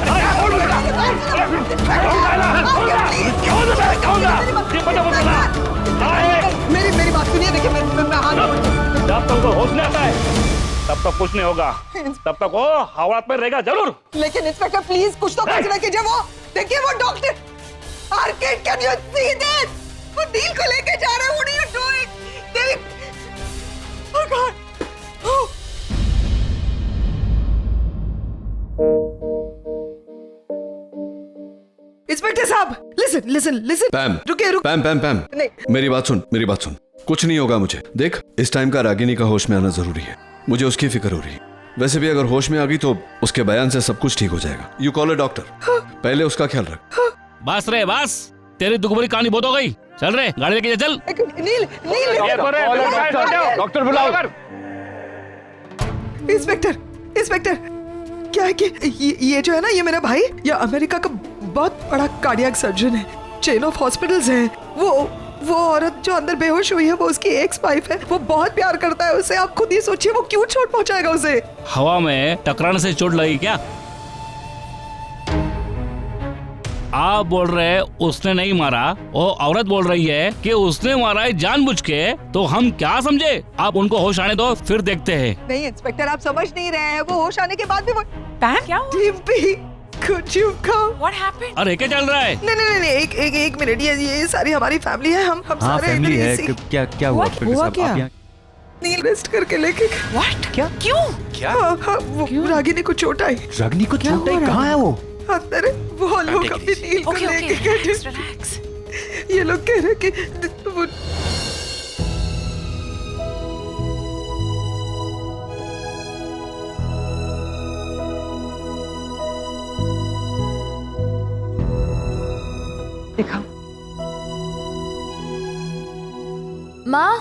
Speaker 2: मेरी बात सुनिए, देखिए मैं हाथ
Speaker 1: जब तक वो होश नहीं आता है तब तक कुछ नहीं होगा, तब तक वो हवा पे रहेगा जरूर।
Speaker 2: लेकिन इंस्पेक्टर प्लीज कुछ तो फैसला कीजिए। वो देखिए, वो doctor RK, can you see this? वो नील को लेके जा रहे हैं। What are you doing? Devi, oh God. Inspector साहब, लिसन लिसन लिसन।
Speaker 7: पैम,
Speaker 2: रुकिए
Speaker 7: पैम पैम पैम,
Speaker 2: नहीं।
Speaker 7: मेरी बात सुन, मेरी बात सुन। कुछ नहीं होगा मुझे। देख इस टाइम का रागिनी का होश में आना जरूरी है, मुझे उसकी फिक्र हो रही है। वैसे भी अगर होश में आ गई तो उसके बयान से सब कुछ ठीक हो जाएगा। यू कॉल अ डॉक्टर, पहले उसका ख्याल रख।
Speaker 10: बस रे बस, तेरी दुखभरी कहानी बहुत हो गई। चल रे, गाड़ी लेके चल।
Speaker 2: नील, नील,
Speaker 7: डॉक्टर बुलाओ।
Speaker 8: इंस्पेक्टर, इंस्पेक्टर, क्या है कि ये जो है ना, ये मेरा भाई, ये अमेरिका का बहुत बड़ा कार्डियक सर्जन है। चेन ऑफ हॉस्पिटल्स हैं। वो औरत जो अंदर बेहोश हुई है वो उसकी एक्स वाइफ है। वो बहुत प्यार करता है उसे। आप खुद ही सोचिए वो क्यों चोट पहुंचाएगा उसे।
Speaker 10: हवा में टकराने से चोट लगी क्या? आप बोल रहे हैं उसने नहीं मारा, और औरत बोल रही है कि उसने मारा है जानबूझ के, तो हम क्या समझे? आप उनको होश आने दो, फिर देखते हैं।
Speaker 8: नहीं इंस्पेक्टर, आप समझ नहीं रहे हैं। वो होश आने के बाद भी वो
Speaker 4: क्या हुआ?
Speaker 8: Dimpy, could you come?
Speaker 4: What happened?
Speaker 10: अरे क्या चल रहा है?
Speaker 8: नहीं, एक मिनट। ये सारी हमारी फैमिली है। हम
Speaker 1: हाँ
Speaker 8: सारे
Speaker 1: फैमिली
Speaker 8: इधर
Speaker 1: है।
Speaker 8: इसी-
Speaker 1: क्या हुआ इंस्पेक्टर साहब? आप यहाँ-
Speaker 8: नील रेस्ट करके लेके गए।
Speaker 4: What? क्या? क्यों?
Speaker 8: हाँ, वो रागिनी को चोट आई।
Speaker 1: रागिनी को चोट आई? कहाँ है वो?
Speaker 8: अंदर है। वो लोग अपनी नील को
Speaker 4: Okay,
Speaker 8: लेके
Speaker 4: okay.
Speaker 8: गए।
Speaker 4: Relax, relax.
Speaker 8: ये लोग कह रहे कि वो
Speaker 3: दिखा।
Speaker 4: माँ,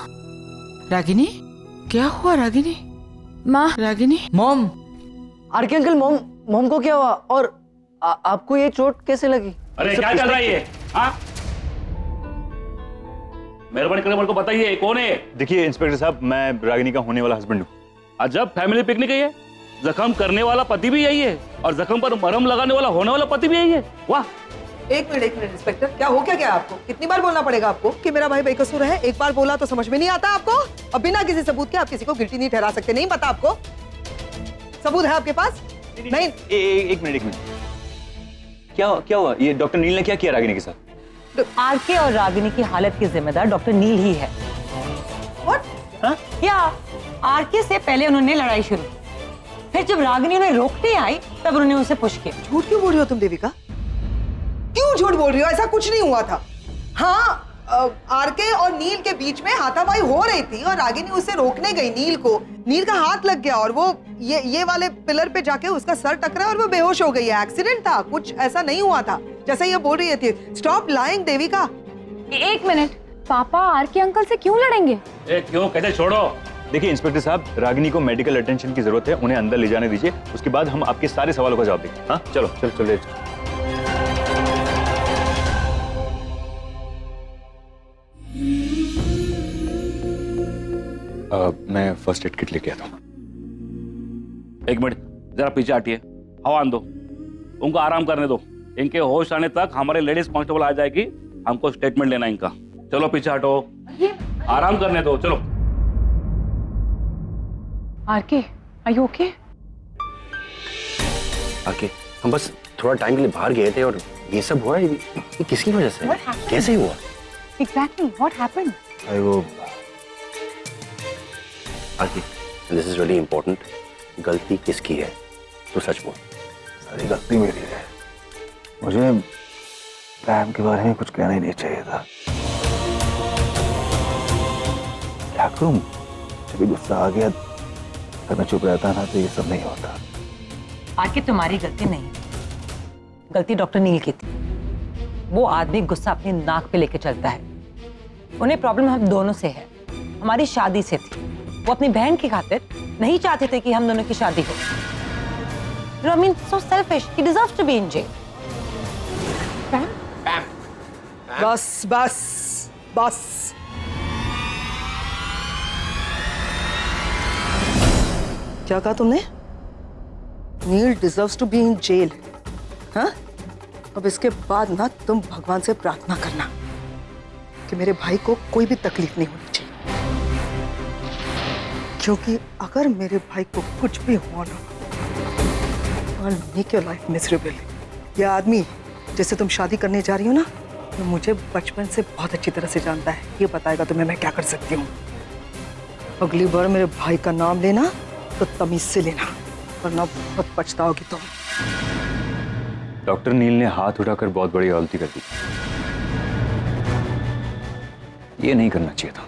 Speaker 11: रागिनी, क्या हुआ रागिनी?
Speaker 4: माँ,
Speaker 11: Ragini,
Speaker 3: mom, RK uncle, mom को क्या हुआ? और आपको ये चोट कैसे लगी?
Speaker 10: अरे क्या चल रहा है ये? हाँ? मेहरबानी करके मेरे को बताइए कौन है?
Speaker 1: देखिए इंस्पेक्टर साहब, मैं रागिनी का होने वाला हस्बैंड हूँ।
Speaker 10: अजब, फैमिली पिकनिक है ये। जख्म करने वाला पति भी यही है, और जख्म पर मरहम लगाने वाला होने वाला पति भी यही है। वाह!
Speaker 8: एक मिनट इंस्पेक्टर, क्या हो क्या आपको? कितनी बार बोलना पड़ेगा आपको कि मेरा भाई बेकसूर है? एक बार बोला तो समझ में नहीं आता आपको? और बिना किसी सबूत के आप किसी को गिल्टी नहीं ठहरा सकते। नहीं पता आपको? सबूत है आपके पास? नहीं।
Speaker 1: एक मिनट। क्या हुआ? ये डॉक्टर नील ने क्या किया रागिनी के साथ?
Speaker 9: आरके और रागिनी की हालत की जिम्मेदार डॉक्टर नील ही है।
Speaker 8: What?
Speaker 9: या आरके से पहले उन्होंने लड़ाई शुरू, फिर जब रागिनी उन्हें रोकने आई तब उन्होंने उसे पुश किया।
Speaker 8: झूठ क्यों बोल रही हो तुम देविका? क्यों झूठ बोल रही हो? ऐसा कुछ नहीं हुआ था। हाँ, आरके और नील के बीच में हाथापाई हो रही थी और रागिनी उसे रोकने गई नील को। नील का हाथ लग गया और वो ये वाले पिलर पे जाके उसका सर टकरा और वो बेहोश हो गई है। एक्सीडेंट था, कुछ ऐसा नहीं हुआ था जैसा ये बोल रही थी। Stop lying Devika.
Speaker 6: एक मिनट, पापा आरके अंकल से क्यों लड़ेंगे?
Speaker 10: क्यों? कैसे? छोड़ो।
Speaker 1: देखिए इंस्पेक्टर साहब, रागिनी को मेडिकल अटेंशन की जरूरत है। उन्हें अंदर ले जाने दीजिए, उसके बाद हम आपके सारे सवालों का जवाब देंगे। हाँ चलो। मैं फर्स्ट एड किट लेके आता हूँ।
Speaker 10: एक मिनट, जरा पीछे हटिए, हवा आन दो, उनको आराम करने दो। इनके होश आने तक हमारे लेडीज कांस्टेबल आ जाएगी, हमको स्टेटमेंट लेना इनका। चलो पीछे हटो, आराम करने दो, चलो।
Speaker 4: RK, are you okay?
Speaker 5: आके हम बस थोड़ा टाइम के लिए बाहर गए थे और ये सब हुआ। ये किसकी वजह से? कैसे हुआ?
Speaker 4: Exactly, what happened?
Speaker 5: अरे वो आके, दिस इज रियली इम्पोर्टेंट, गलती किसकी है? तो सच बोल।
Speaker 7: सारी गलती मेरी है। मुझे पैम के बारे में कुछ कहना ही नहीं चाहिए था। क्या करूं? जब गुस्सा आ गया, अगर मैं चुप रहता ना तो ये सब नहीं होता।
Speaker 9: आरके, तुम्हारी गलती नहीं है, गलती डॉक्टर नील की थी। वो आदमी गुस्सा अपनी नाक पे लेके चलता है। उन्हें प्रॉब्लम हम दोनों से है, हमारी शादी से थी। वो अपनी बहन की खातिर नहीं चाहते थे कि हम दोनों की शादी हो। I mean, so selfish. He deserves to be in jail.
Speaker 8: बस। क्या कहा तुमने? Neil deserves to be in jail. हाँ? अब इसके बाद ना तुम भगवान से प्रार्थना करना कि मेरे भाई को कोई भी तकलीफ नहीं होनी चाहिए, क्योंकि अगर मेरे भाई को कुछ भी हुआ ना, I'll make your life miserable. ये आदमी जैसे तुम शादी करने जा रही हो ना, तो मुझे बचपन से बहुत अच्छी तरह से जानता है। ये बताएगा तुम्हें मैं क्या कर सकती हूँ। अगली बार मेरे भाई का नाम लेना तो तमीज से लेना, वरना बहुत पछताओगी तुम।
Speaker 1: डॉक्टर नील ने हाथ उठाकर बहुत बड़ी गलती कर दी। ये नहीं करना चाहिए था।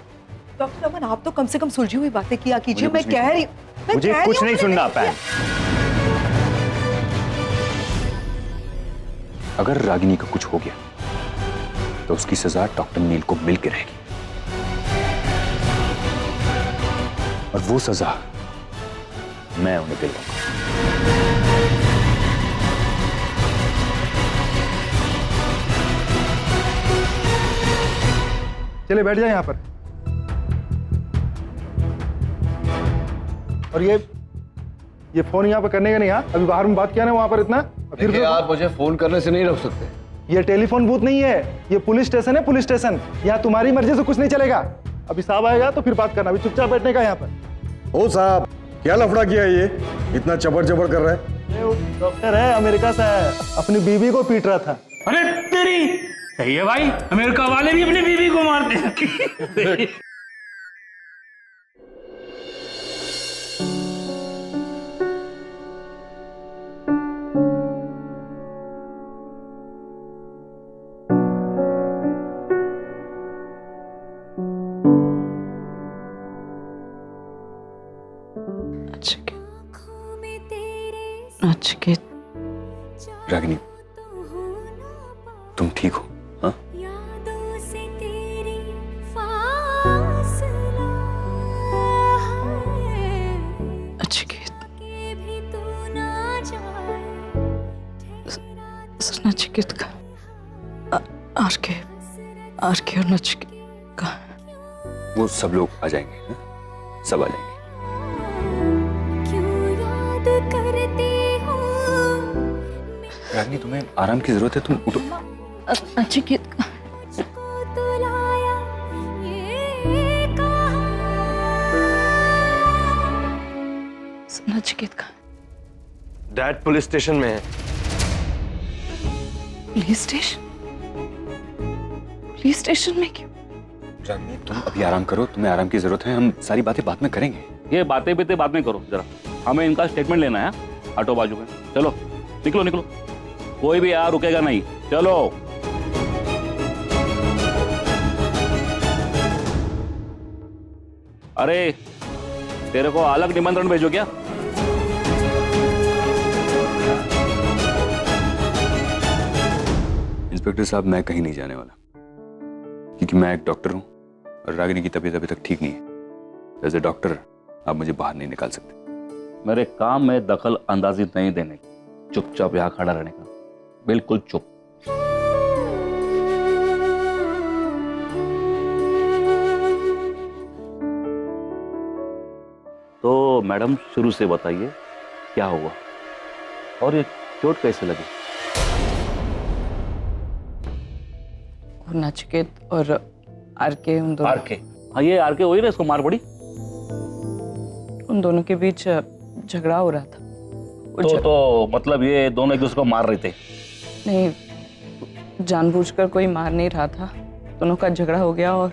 Speaker 8: डॉक्टर अमन, आप तो कम से कम सुलझी हुई बातें किया कीजिए। मैं कह रही
Speaker 1: मुझे कुछ नहीं सुनना पैम। अगर रागिनी का कुछ हो गया तो उसकी सजा डॉक्टर नील को मिल के रहेगी, और वो सजा मैं उन्हें दिलवाऊंगा।
Speaker 12: चलिए बैठ जाए यहाँ पर। और ये फोन यहाँ पर करने का नहीं। हाँ, अभी बाहर में बात किया ना वहाँ पर इतना, फिर
Speaker 7: देखिए, आप मुझे फोन करने से नहीं रोक सकते।
Speaker 12: ये टेलीफोन बूथ नहीं है, ये पुलिस स्टेशन है, पुलिस स्टेशन। यहाँ तुम्हारी मर्जी से कुछ नहीं चलेगा। अभी साहब आएगा तो फिर बात करना, अभी चुपचाप बैठने का यहाँ पर।
Speaker 13: ओ साहब, क्या लफड़ा किया ये? इतना चबर चबर कर रहा है।
Speaker 12: ये डॉक्टर है, अमेरिका से है, अपनी बीवी को पीट रहा था।
Speaker 10: अरे तेरी सही है भाई, अमेरिका वाले भी अपनी बीवी को मारते हैं।
Speaker 2: नचिकेत,
Speaker 1: रागिनी, तुम ठीक हो? हाँ?
Speaker 2: नचिकेत, नचिकेत का आरके और नचिकेत का
Speaker 1: वो सब लोग आ जाएंगे। हाँ? सब आ जाएंगे। रागिनी, तुम्हें आराम की जरूरत है, तुम उठो।
Speaker 2: नचिकेत का नचिकेत का
Speaker 7: डैड पुलिस स्टेशन में है।
Speaker 2: Police station? पुलिस स्टेशन में क्यों?
Speaker 1: रागिनी, तुम अभी आराम करो, तुम्हें आराम की जरूरत है। हम सारी बातें बाद में करेंगे।
Speaker 10: ये बातें बीते बाद में करो जरा, हमें इनका स्टेटमेंट लेना है। ऑटो बाजू में, चलो निकलो निकलो, कोई भी यहाँ रुकेगा नहीं, चलो। अरे तेरे को अलग निमंत्रण भेजो क्या?
Speaker 1: इंस्पेक्टर साहब, मैं कहीं नहीं जाने वाला, क्योंकि मैं एक डॉक्टर हूं और रागिनी की तबीयत अभी तक ठीक नहीं है। एज ए डॉक्टर आप मुझे बाहर नहीं निकाल सकते।
Speaker 10: मेरे काम में दखल अंदाजी नहीं देने की, चुपचाप यहाँ खड़ा रहने का, बिल्कुल चुप। तो मैडम शुरू से बताइए क्या हुआ और ये चोट कैसे लगी?
Speaker 2: नचिकेत और आरके, उन दोनों
Speaker 10: आरके? हाँ, ये आरके वही ना, इसको मार पड़ी।
Speaker 2: उन दोनों के बीच झगड़ा हो रहा था।
Speaker 10: तो मतलब ये दोनों एक दूसरे को मार रहे थे?
Speaker 2: नहीं, जानबूझकर कोई मार नहीं रहा था, दोनों का झगड़ा हो गया और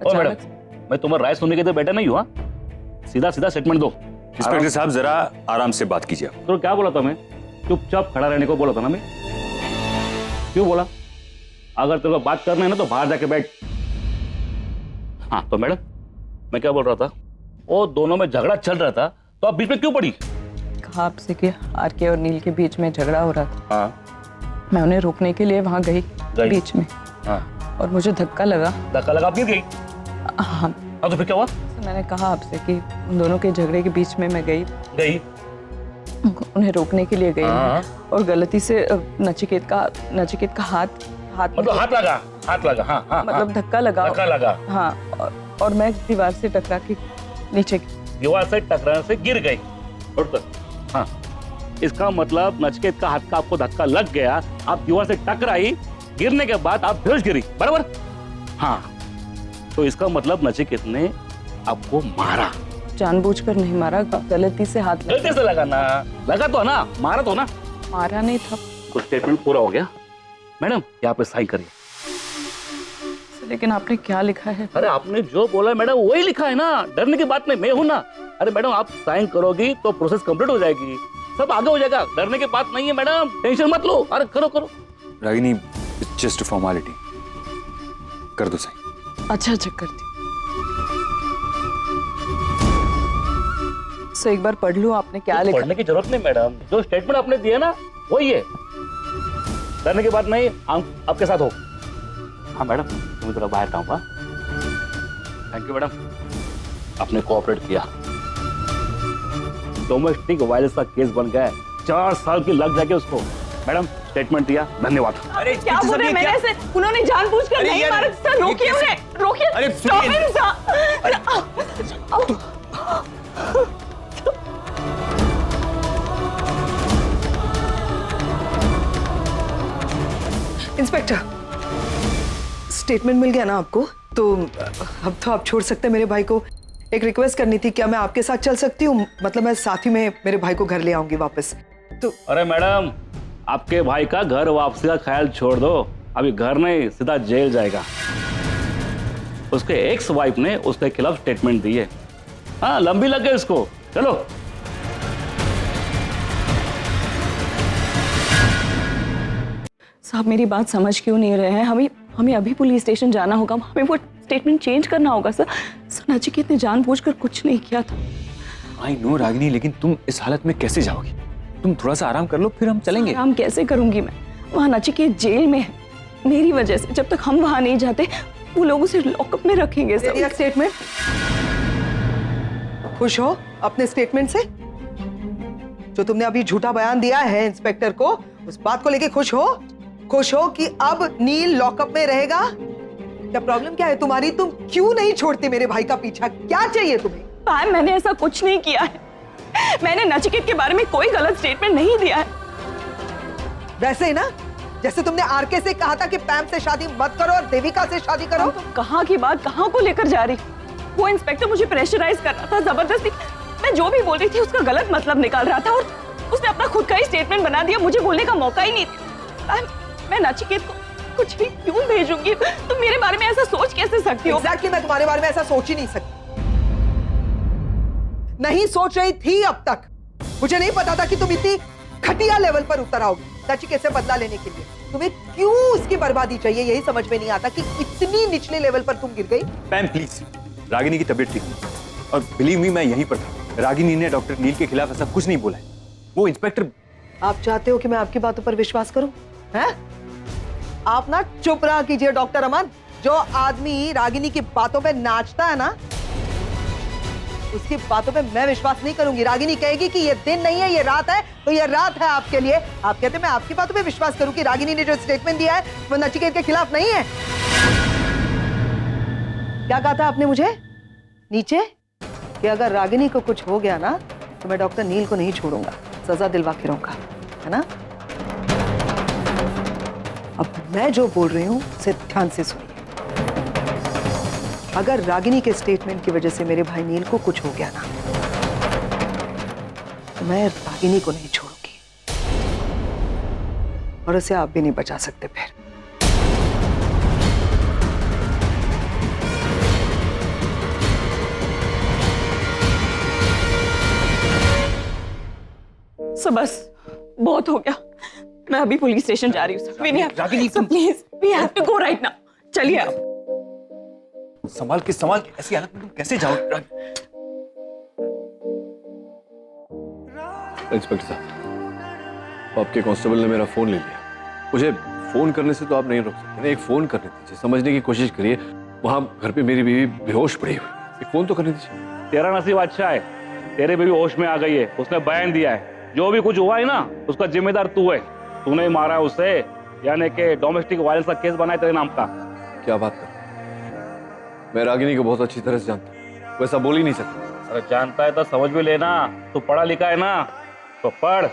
Speaker 10: मैडम, मैं तुम्हें राय सुनने के लिए बैठा नहीं हुआ, सीधा सीधा स्टेटमेंट दो।
Speaker 1: इंस्पेक्टर साहब, जरा आराम से बात कीजिए।
Speaker 10: तो क्या बोला था मैं? चुपचाप खड़ा रहने को बोला था ना मैं? क्यों बोला? अगर तेरे को बात करना है ना तो बाहर जाके बैठ। हाँ तो मैडम, मैं क्या बोल रहा था, वो दोनों में झगड़ा चल रहा था तो आप बीच में क्यों पड़ी?
Speaker 2: कहा आपसे कि आरके और नील के बीच में झगड़ा हो रहा था।
Speaker 10: हाँ।
Speaker 2: मैं उन्हें रोकने के लिए वहां गई बीच में।
Speaker 10: हाँ।
Speaker 2: और मुझे धक्का लगा।
Speaker 10: आप गिर गई?
Speaker 2: हाँ।
Speaker 10: तो फिर क्या हुआ?
Speaker 2: तो मैंने कहा आपसे कि उन दोनों के झगड़े के बीच में मैं गई उन्हें रोकने के लिए गई। और गलती से नचिकेत का हाथ
Speaker 10: मतलब हाथ लगा। हाँ,
Speaker 2: मतलब धक्का लगा। हाँ, और मैं दीवार से टकरा के नीचे,
Speaker 10: दीवार से टकराने से गिर गई। हाँ, इसका मतलब नचिकेत का हाथ का आपको धक्का लग गया, आप दीवार से टकराई, गिरने के बाद आप बेहोश गिरी, बराबर? हाँ, तो इसका मतलब नचिकेत ने आपको मारा।
Speaker 2: जानबूझकर नहीं मारा, गलती से हाथ
Speaker 10: गलती से लगा ना, लगा तो ना, मारा तो ना?
Speaker 2: मारा नहीं था।
Speaker 10: तो स्टेटमेंट पूरा हो गया। मैडम यहाँ पे साइन करिए।
Speaker 2: लेकिन आपने क्या लिखा है?
Speaker 10: अरे आपने जो बोला है मैडम वही लिखा है ना, डरने की बात नहीं, मैं हूं ना। अरे मैडम आप साइन करोगी तो प्रोसेस कंप्लीट हो जाएगी, सब आगे हो जाएगा, डरने की बात नहीं है मैडम, टेंशन मत लो। अरे करो।
Speaker 1: Ragini, it's just a formality, कर दो साइन।
Speaker 2: अच्छा करती। सो एक बार पढ़ लूं आपने क्या लिखा?
Speaker 10: पढ़ने की जरूरत नहीं मैडम, जो स्टेटमेंट आपने दिया ना वही है, डरने की बात नहीं, हम आपके साथ हो। हाँ मैडम, तुम्हें थोड़ा बाहर जाऊंगा। थैंक यू मैडम, आपने कोऑपरेट किया। डोमेस्टिक वायलेंस का केस बन गया है, 4 साल की लग जाएगी उसको। मैडम स्टेटमेंट दिया, धन्यवाद।
Speaker 1: अरे
Speaker 2: क्या बोल रहे हैं? मैंने ऐसे उन्होंने जानबूझकर
Speaker 1: अरे
Speaker 2: नहीं
Speaker 1: यार,
Speaker 2: मारा सर, रोकिए
Speaker 1: ये
Speaker 2: उन्हें, रोकिए।
Speaker 1: अरे
Speaker 2: Stop
Speaker 1: सुनिए।
Speaker 2: him, sir।
Speaker 8: इंस्पेक्टर, स्टेटमेंट मिल गया ना आपको? तो अब तो आप छोड़ सकते हैं मेरे भाई को। एक रिक्वेस्ट करनी थी, क्या मैं आपके साथ चल सकती हूँ? मतलब मैं साथ ही में मेरे भाई को घर ले आऊंगी वापस। तो
Speaker 10: अरे मैडम, आपके भाई का घर वापसी का ख्याल छोड़ दो, अभी घर नहीं सीधा जेल जाएगा। उसके एक्स वाइफ ने उसके खिलाफ स्टेटमेंट दी है। हाँ, लंबी लग गई उसको। चलो।
Speaker 2: साहब मेरी बात समझ क्यों नहीं रहे हैं? हमें अभी पुलिस स्टेशन जाना होगा, हमें वो स्टेटमेंट चेंज करना होगा सर। नचिकेत ने जानबूझकर कुछ नहीं किया था।
Speaker 1: आई नो रागिनी, लेकिन तुम इस हालत में कैसे जाओगी? तुम थोड़ा सा आराम कर लो, फिर हम चलेंगे।
Speaker 2: आराम कैसे करूंगी मैं? वहाँ नचिकेत जेल में है मेरी वजह से। जब तक हम वहाँ नहीं जाते वो लोग उसे लॉकअप में रखेंगे सर।
Speaker 8: स्टेटमेंट खुश हो अपने स्टेटमेंट से? जो तुमने अभी झूठा बयान दिया है इंस्पेक्टर को, उस बात को लेके खुश हो? खुश हो कि अब नील लॉकअप में रहेगा? क्या प्रॉब्लम क्या है तुम्हारी? तुम क्यों नहीं छोड़ते मेरे भाई का पीछा? क्या चाहिए तुम्हें?
Speaker 2: मैम मैंने ऐसा कुछ नहीं किया है। मैंने नचिकेत के बारे में कोई गलत स्टेटमेंट नहीं दिया है।
Speaker 8: वैसे ही ना, जैसे तुमने आरके से कहा था कि पैम से शादी मत करो और देविका से शादी करो।
Speaker 2: तो कहाँ की बात कहाँ को लेकर जा रही? वो इंस्पेक्टर मुझे प्रेशराइज कर रहा था जबरदस्ती। मैं जो भी बोल रही थी उसका गलत मतलब निकाल रहा था और उसने अपना खुद का ही स्टेटमेंट बना दिया। मुझे बोलने का मौका ही नहीं दिया। मैं नचिकेत को कुछ भी क्यों भेजूंगी? तुम मेरे बारे में ऐसा सोच कैसे सकती हो?
Speaker 8: Exactly, मैं तुम्हारे बारे में ऐसा सोच ही नहीं सकती। नहीं सोच रही थी अब तक। मुझे नहीं पता था कि तुम इतनी घटिया लेवल पर उतर आओगी नचिकेत से बदला लेने के लिए। तुम्हें क्यों उसकी बर्बादी चाहिए, यही समझ में नहीं आता कि इतनी निचले लेवल पर तुम गिर गई।
Speaker 1: पैम प्लीज, रागिनी की तबीयत ठीक नहीं और बिलीव मी, मैं यहीं पर था। रागिनी ने डॉक्टर नील के खिलाफ ऐसा कुछ नहीं बोला है। वो इंस्पेक्टर।
Speaker 8: आप चाहते हो कि मैं आपकी बातों पर विश्वास करूं? हैं? आप ना चुप रहा कीजिए डॉक्टर अमन। जो आदमी रागिनी की बातों पे नाचता है ना, उसकी बातों पे मैं विश्वास नहीं करूंगी। रागिनी कहेगी कि ये दिन नहीं है, ये रात है, तो ये रात है आपके लिए। आप कहते मैं आपकी बातों पे विश्वास करूं कि रागिनी ने जो स्टेटमेंट दिया है वो नचिकेत के खिलाफ नहीं है। क्या कहा था आपने मुझे नीचे? कि अगर रागिनी को कुछ हो गया ना तो मैं डॉक्टर नील को नहीं छोड़ूंगा, सजा दिलवा के रहूंगा, है ना? अब मैं जो बोल रही हूं उसे ध्यान से सुनिए। अगर रागिनी के स्टेटमेंट की वजह से मेरे भाई नील को कुछ हो गया ना, तो मैं रागिनी को नहीं छोड़ूंगी और उसे आप भी नहीं बचा सकते। फिर
Speaker 2: बस बहुत हो गया। मैं अभी पुलिस स्टेशन जा रही हूँ।
Speaker 1: Ragini
Speaker 2: please, we have to go right now. चलिए आप।
Speaker 1: संभाल के ऐसी हालत में तुम कैसे जाओगे?
Speaker 7: इंस्पेक्टर साहब, आपके कांस्टेबल ने मेरा फोन ले लिया। मुझे फोन करने से तो आप नहीं रोक सकते ना। एक फोन करने दीजिए, समझने की कोशिश करिए। वहां घर पे मेरी बीवी बेहोश पड़ी हुई, एक फोन तो करने दीजिए।
Speaker 10: तेरा नसीब अच्छा है, तेरे बीवी होश में आ गई है। उसने बयान दिया है, जो भी कुछ हुआ है ना उसका जिम्मेदार तू है। तूने ही मारा है उसे, यानी कि डोमेस्टिक वायलेंस का केस बना है तेरे नाम का।
Speaker 7: क्या बात कर? मैं रागिनी को बहुत अच्छी तरह से जानता हूँ, वैसा बोल ही नहीं सकता।
Speaker 10: अरे जानता है तो समझ भी लेना। तू पढ़ा लिखा है ना, तो पढ़।